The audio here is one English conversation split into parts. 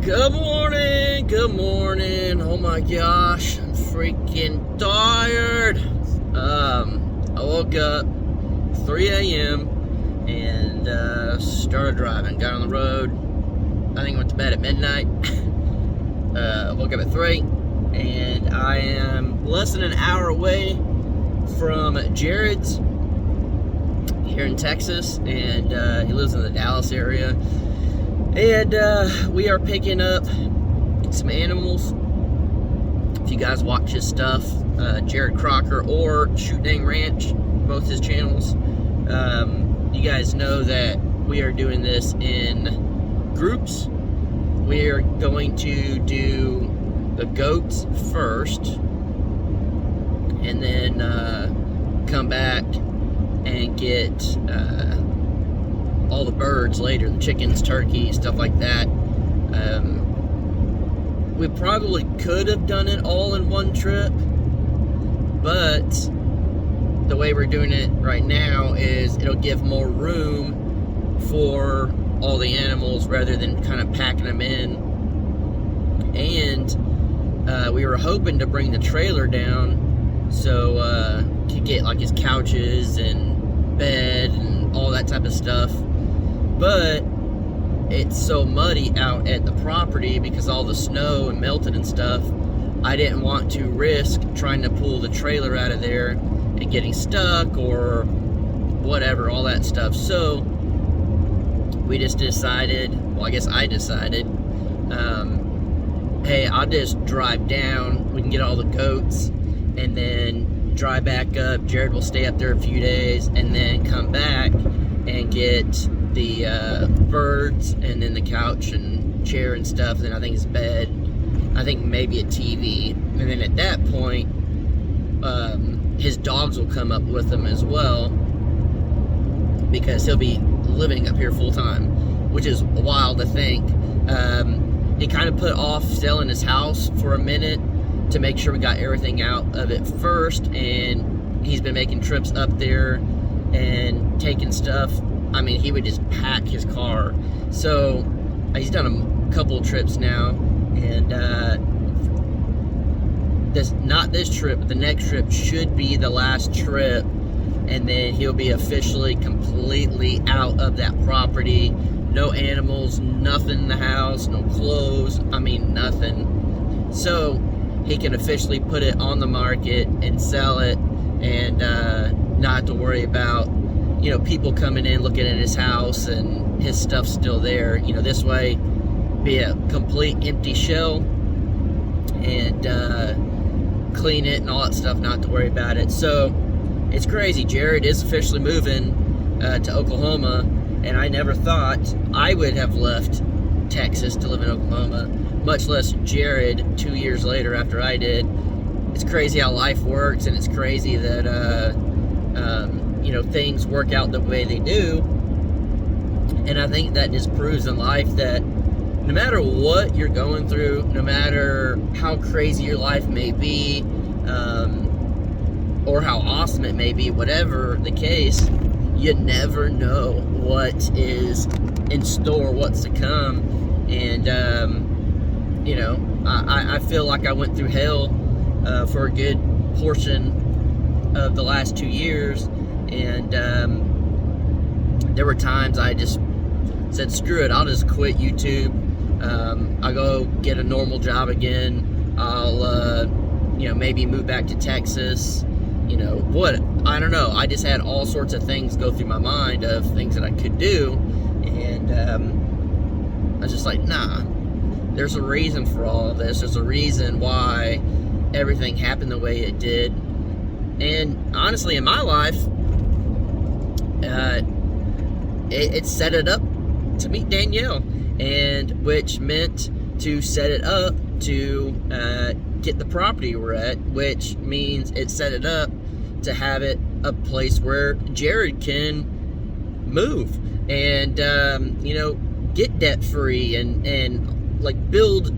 Good morning, good morning. Oh my gosh, I'm freaking tired. I woke up 3 a.m. and started driving. Got on the road. I think I went to bed at midnight. Woke up at 3, and I am less than an hour away from Jared's here in Texas, and he lives in the Dallas area. And we are picking up some animals. If you guys watch his stuff, Jared Crocker or Shoot Dang Ranch, both his channels, you guys know that we are doing this in groups. We are going to do the goats first, and then come back and get all the birds later, the chickens, turkeys, stuff like that. We probably could have done it all in one trip, but the way we're doing it right now is it'll give more room for all the animals rather than kind of packing them in. And we were hoping to bring the trailer down so to get like his couches and bed and all that type of stuff. But it's so muddy out at the property because all the snow and melted and stuff. I didn't want to risk trying to pull the trailer out of there and getting stuck or whatever, all that stuff. So we just decided, well, I guess I decided, hey, I'll just drive down. We can get all the goats and then drive back up. Jared will stay up there a few days and then come back and get the birds and then the couch and chair and stuff. Then I think his bed, I think maybe a TV, and then at that point his dogs will come up with him as well because he'll be living up here full time, which is wild to think. He kind of put off selling his house for a minute to make sure we got everything out of it first, and he's been making trips up there and taking stuff. I mean, he would just pack his car. So he's done a couple of trips now, and not this trip, but the next trip should be the last trip, and then he'll be officially completely out of that property. No animals, nothing in the house, no clothes, I mean nothing. So he can officially put it on the market and sell it, and not have to worry about, you know, people coming in looking at his house and his stuff's still there. You know, this way be a complete empty shell, and clean it and all that stuff, not to worry about it. So it's crazy. Jared is officially moving to Oklahoma, and I never thought I would have left Texas to live in Oklahoma, much less Jared 2 years later after I did. It's crazy how life works, and it's crazy that you know, things work out the way they do. And I think that just proves in life that no matter what you're going through, no matter how crazy your life may be, or how awesome it may be, whatever the case, you never know what is in store, what's to come. And you know, I feel like I went through hell for a good portion of the last 2 years. And there were times I just said, screw it, I'll just quit YouTube. I'll go get a normal job again. I'll, you know, maybe move back to Texas. You know, what, I don't know. I just had all sorts of things go through my mind of things that I could do. And I was just like, nah, there's a reason for all of this. There's a reason why everything happened the way it did. And honestly, in my life, it set it up to meet Danielle, and which meant to set it up to get the property we're at, which means it set it up to have it a place where Jared can move and you know, get debt free and like build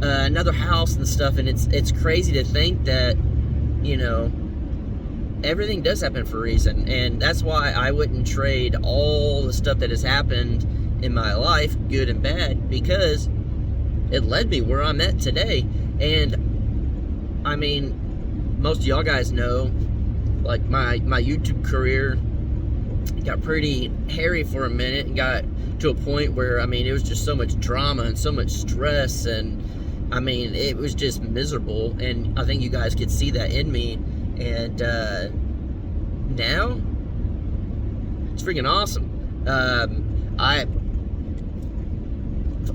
another house and stuff. And it's crazy to think that, you know, everything does happen for a reason, and that's why I wouldn't trade all the stuff that has happened in my life, good and bad, because it led me where I'm at today. And I mean, most of y'all guys know, like, my YouTube career got pretty hairy for a minute and got to a point where, I mean, it was just so much drama and so much stress, and I mean, it was just miserable, and I think you guys could see that in me. And now it's freaking awesome.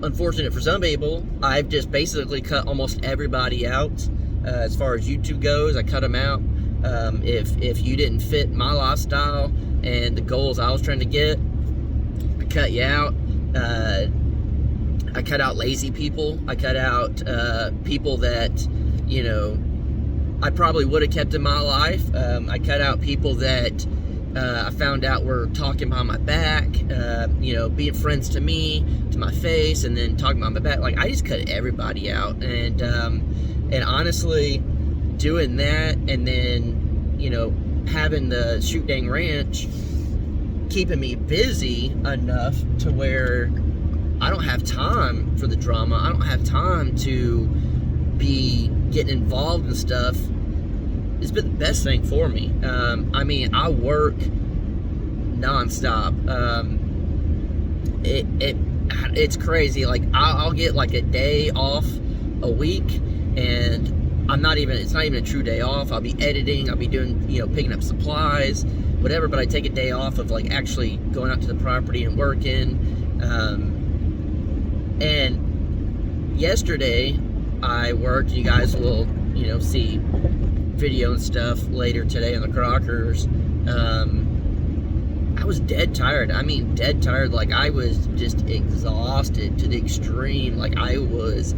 Unfortunate for some people, I've just basically cut almost everybody out. As far as YouTube goes, I cut them out. If you didn't fit my lifestyle and the goals I was trying to get, I cut you out. I cut out lazy people. I cut out people that, you know, I probably would have kept in my life. I cut out people that I found out were talking behind my back, you know, being friends to me, to my face, and then talking behind my back. Like, I just cut everybody out. And honestly, doing that, and then, you know, having the Shoot Dang Ranch keeping me busy enough to where I don't have time for the drama. I don't have time to be getting involved in stuff. It's been the best thing for me. I mean, I work nonstop. It's crazy. Like, I'll get like a day off a week, and it's not even a true day off. I'll be editing, I'll be doing, you know, picking up supplies, whatever, but I take a day off of like actually going out to the property and working. And yesterday I worked. You guys will, you know, see video and stuff later today on the Crockers. I was dead tired. I mean, dead tired. Like, I was just exhausted to the extreme. Like, I was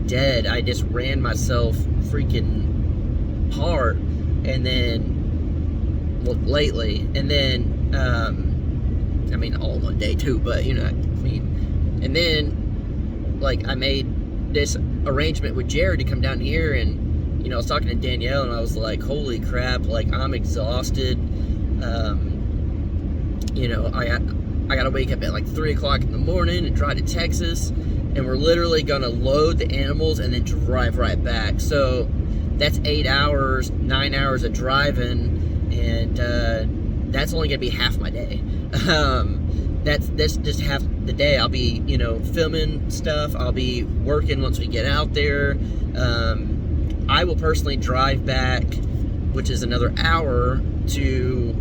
dead. I just ran myself freaking hard. And then, well, lately, and then, I mean, all in one day too, but, you know, I mean, and then, like, I made this arrangement with Jared to come down here, and, you know, I was talking to Danielle, and I was like, holy crap, like, I'm exhausted. You know, I gotta wake up at like 3 o'clock in the morning and drive to Texas, and we're literally gonna load the animals and then drive right back. So that's 8 hours, 9 hours of driving, and that's only gonna be half my day. That's just half the day. I'll be, you know, filming stuff. I'll be working once we get out there. I will personally drive back, which is another hour, to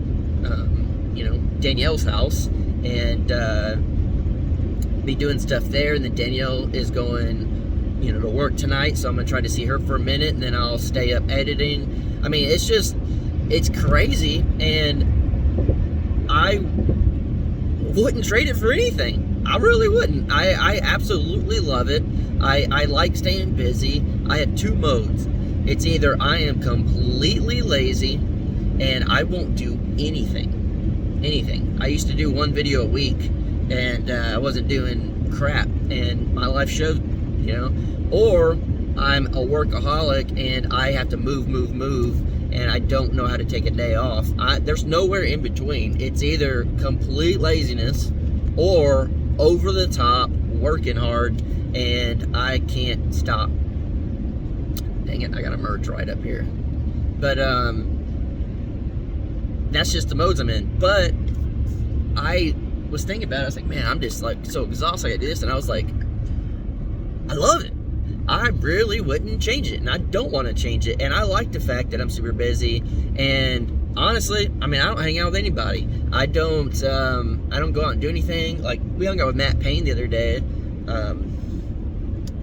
you know, Danielle's house, and be doing stuff there. And then Danielle is going, you know, to work tonight, so I'm gonna try to see her for a minute, and then I'll stay up editing. I mean, it's crazy, and I wouldn't trade it for anything. I really wouldn't. I absolutely love it. I like staying busy. I have two modes. It's either I am completely lazy and I won't do anything. I used to do one video a week, and I wasn't doing crap, and my life showed, you know. Or I'm a workaholic and I have to move, and I don't know how to take a day off. There's nowhere in between. It's either complete laziness or over the top working hard, and I can't stop. Dang it, I got a merge right up here. But that's just the modes I'm in. But I was thinking about it. I was like, man, I'm just like so exhausted. I gotta do this, and I was like, I love it. I really wouldn't change it, and I don't want to change it. And I like the fact that I'm super busy. And honestly, I mean, I don't hang out with anybody. I don't go out and do anything. Like, we hung out with Matt Payne the other day.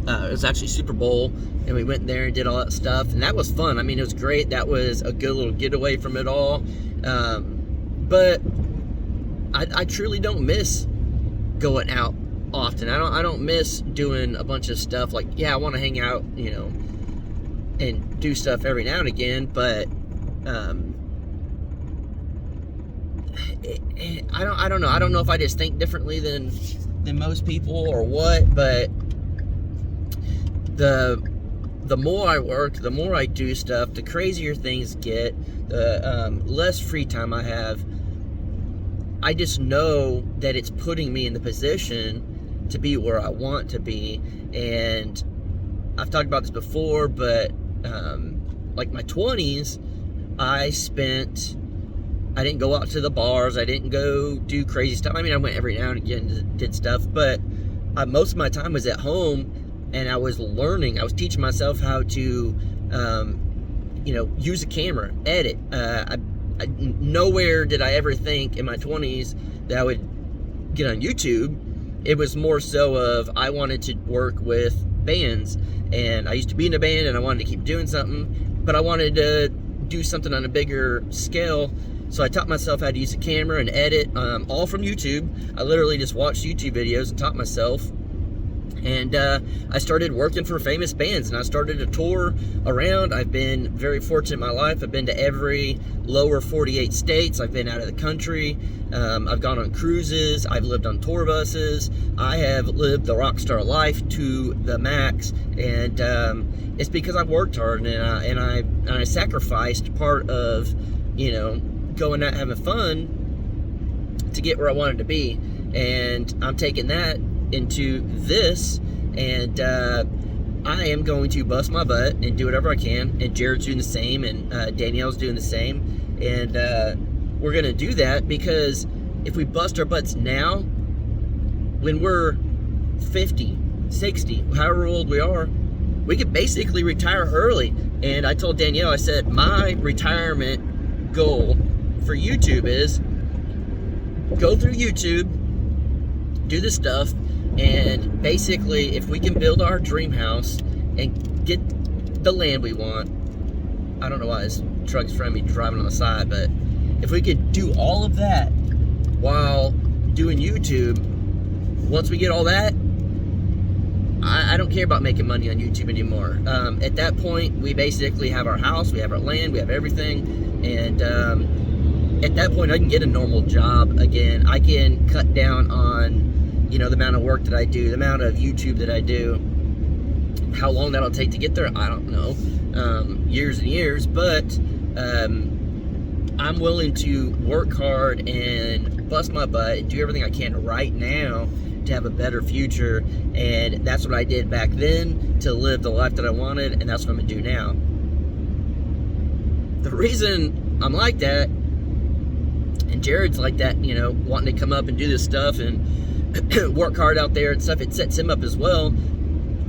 It was actually Super Bowl, and we went there and did all that stuff, and that was fun. I mean, it was great. That was a good little getaway from it all. But I truly don't miss going out often. I don't miss doing a bunch of stuff. Like, yeah, I want to hang out, you know, and do stuff every now and again, but I don't know. I don't know if I just think differently than most people or what, but the more I work, the more I do stuff, the crazier things get, the less free time I have. I just know that it's putting me in the position to be where I want to be. And I've talked about this before, but like my 20s, I didn't go out to the bars, I didn't go do crazy stuff. I mean, I went every now and again and did stuff, but most of my time was at home, and I was learning, I was teaching myself how to use a camera, edit. Nowhere did I ever think in my 20s that I would get on YouTube. It was more so of, I wanted to work with bands, and I used to be in a band, and I wanted to keep doing something, but I wanted to do something on a bigger scale. So I taught myself how to use a camera and edit, all from YouTube. I literally just watched YouTube videos and taught myself. And I started working for famous bands, and I started to tour around. I've been very fortunate in my life. I've been to every lower 48 states. I've been out of the country. I've gone on cruises. I've lived on tour buses. I have lived the rock star life to the max. And it's because I worked hard, and I sacrificed part of, going out having fun to get where I wanted to be. And I'm taking that into this, and I am going to bust my butt and do whatever I can, and Jared's doing the same, and Danielle's doing the same, and we're gonna do that, because if we bust our butts now, when we're 50, 60, however old we are, we could basically retire early. And I told Danielle, I said, my retirement goal for YouTube is go through YouTube, do the stuff, and basically, if we can build our dream house and get the land we want, I don't know why this truck's in front of me driving on the side, but if we could do all of that while doing YouTube, once we get all that, I don't care about making money on YouTube anymore. At that point, we basically have our house, we have our land, we have everything, and at that point, I can get a normal job again. I can cut down on the amount of work that I do, the amount of YouTube that I do. How long that'll take to get there, I don't know. Years and years, but I'm willing to work hard and bust my butt and do everything I can right now to have a better future. And that's what I did back then to live the life that I wanted, and that's what I'm gonna do now. The reason I'm like that, and Jared's like that, wanting to come up and do this stuff and work hard out there and stuff, it sets him up as well.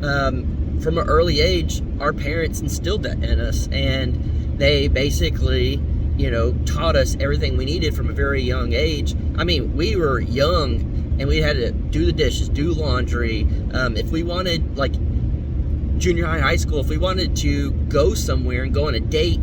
From an early age, our parents instilled that in us, and they basically, taught us everything we needed from a very young age. I mean, we were young, and we had to do the dishes, do laundry. If we wanted, like, junior high, high school, if we wanted to go somewhere and go on a date,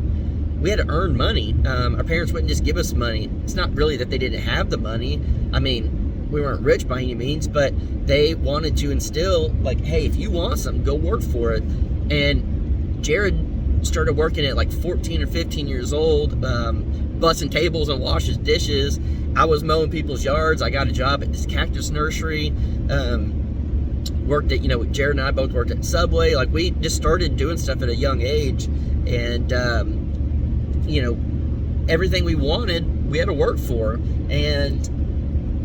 we had to earn money. Our parents wouldn't just give us money. It's not really that they didn't have the money. I mean, we weren't rich by any means, but they wanted to instill, like, hey, if you want something, go work for it. And Jared started working at like 14 or 15 years old, bussing tables and washing dishes. I was mowing people's yards. I got a job at this cactus nursery. Worked at, Jared and I both worked at Subway. Like, we just started doing stuff at a young age. And, everything we wanted, we had to work for. And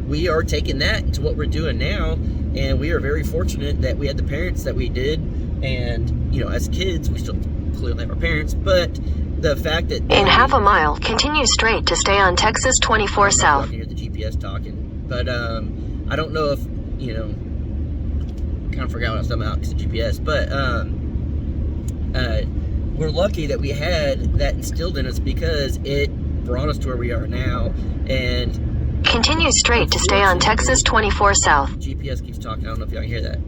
we are taking that into what we're doing now, and we are very fortunate that we had the parents that we did. And as kids, we still clearly have our parents, but the fact that in half a mile, continue straight to stay on Texas 24 South. I can hear the GPS talking, but I don't know if kind of forgot what I was talking about because of GPS, but we're lucky that we had that instilled in us, because it brought us to where we are now. And continue straight to stay on Texas 24 South. GPS keeps talking. I don't know if y'all can hear that.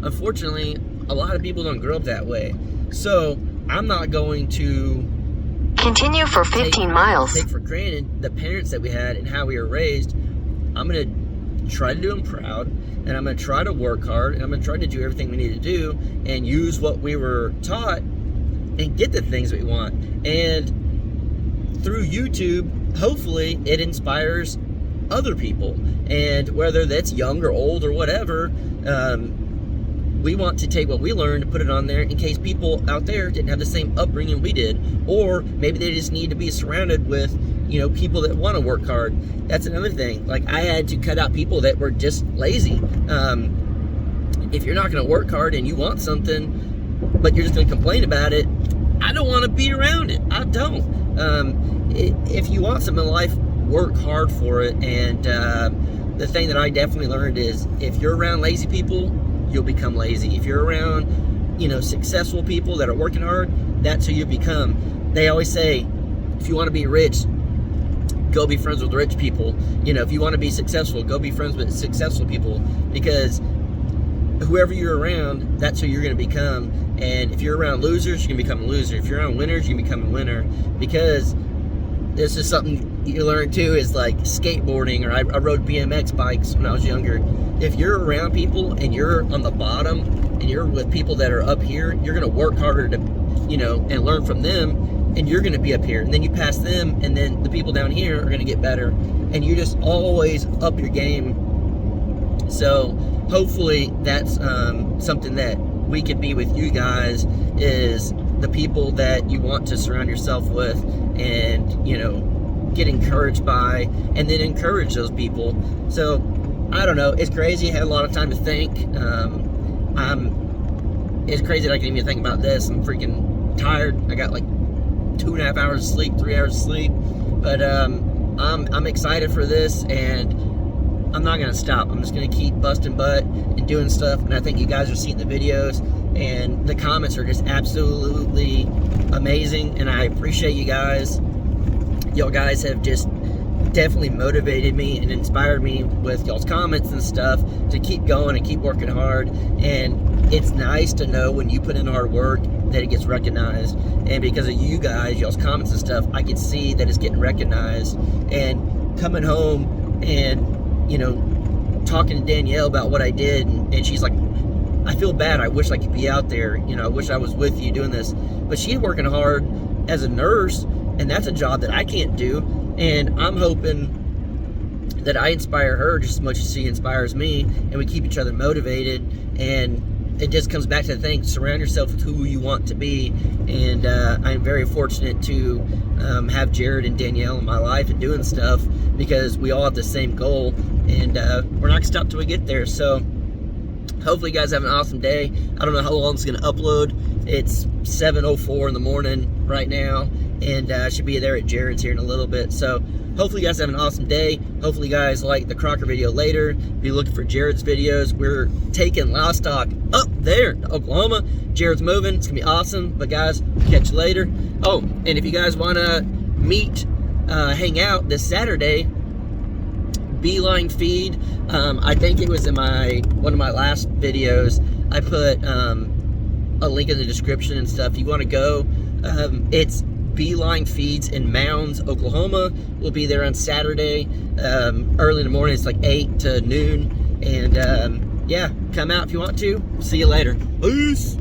Unfortunately, a lot of people don't grow up that way. So I'm not going to continue for 15 miles. Take for granted the parents that we had and how we were raised. I'm going to try to do them proud, and I'm going to try to work hard, and I'm going to try to do everything we need to do and use what we were taught and get the things that we want. And through YouTube, hopefully it inspires other people, and whether that's young or old or whatever, we want to take what we learned and put it on there in case people out there didn't have the same upbringing we did, or maybe they just need to be surrounded with, you know, people that want to work hard. That's another thing. Like, I had to cut out people that were just lazy. If you're not going to work hard and you want something, but you're just going to complain about it, I don't want to be around it. I don't. If you want something in life, work hard for it. And the thing that I definitely learned is, if you're around lazy people, you'll become lazy. If you're around, you know, successful people that are working hard, that's who you become. They always say, if you want to be rich, go be friends with rich people. You know, if you want to be successful, go be friends with successful people, because whoever you're around, that's who you're going to become. And if you're around losers, you can become a loser. If you're around winners, you can become a winner. Because this is something you learn too, is like skateboarding, or I rode BMX bikes when I was younger. If you're around people and you're on the bottom and you're with people that are up here, you're going to work harder to, you know, and learn from them, and you're going to be up here. And then you pass them, and then the people down here are going to get better. And you just always up your game. So hopefully that's something that we could be with you guys, is the people that you want to surround yourself with, and, you know, get encouraged by, and then encourage those people. So I don't know, it's crazy. I had a lot of time to think. It's crazy that I can even think about this. I'm freaking tired. I got like 2.5 hours of sleep, 3 hours of sleep, but I'm excited for this, and I'm not gonna stop. I'm just gonna keep busting butt and doing stuff. And I think you guys are seeing the videos, and the comments are just absolutely amazing, and I appreciate you guys. Y'all guys have just definitely motivated me and inspired me with y'all's comments and stuff to keep going and keep working hard. And it's nice to know when you put in hard work that it gets recognized. And because of you guys, y'all's comments and stuff, I can see that it's getting recognized. And coming home and, you know, talking to Danielle about what I did, and she's like, I feel bad, I wish I could be out there, you know, I wish I was with you doing this. But she's working hard as a nurse, and that's a job that I can't do. And I'm hoping that I inspire her just as much as she inspires me, and we keep each other motivated. And it just comes back to the thing, surround yourself with who you want to be. And I'm very fortunate to have Jared and Danielle in my life and doing stuff, because we all have the same goal, and we're not gonna stop till we get there. So hopefully you guys have an awesome day. I don't know how long it's gonna upload. It's 7:04 in the morning right now, and I should be there at Jared's here in a little bit. So hopefully you guys have an awesome day. Hopefully you guys like the Crocker video later. Be looking for Jared's videos. We're taking livestock up there to Oklahoma. Jared's moving. It's gonna be awesome. But guys, catch you later. Oh, and if you guys wanna meet, hang out this Saturday, Beeline Feed. I think it was in one of my last videos. I put a link in the description and stuff. If you want to go, it's Beeline Feeds in Mounds, Oklahoma. We'll be there on Saturday, early in the morning. It's like 8 to noon. And yeah, come out if you want to. See you later. Peace.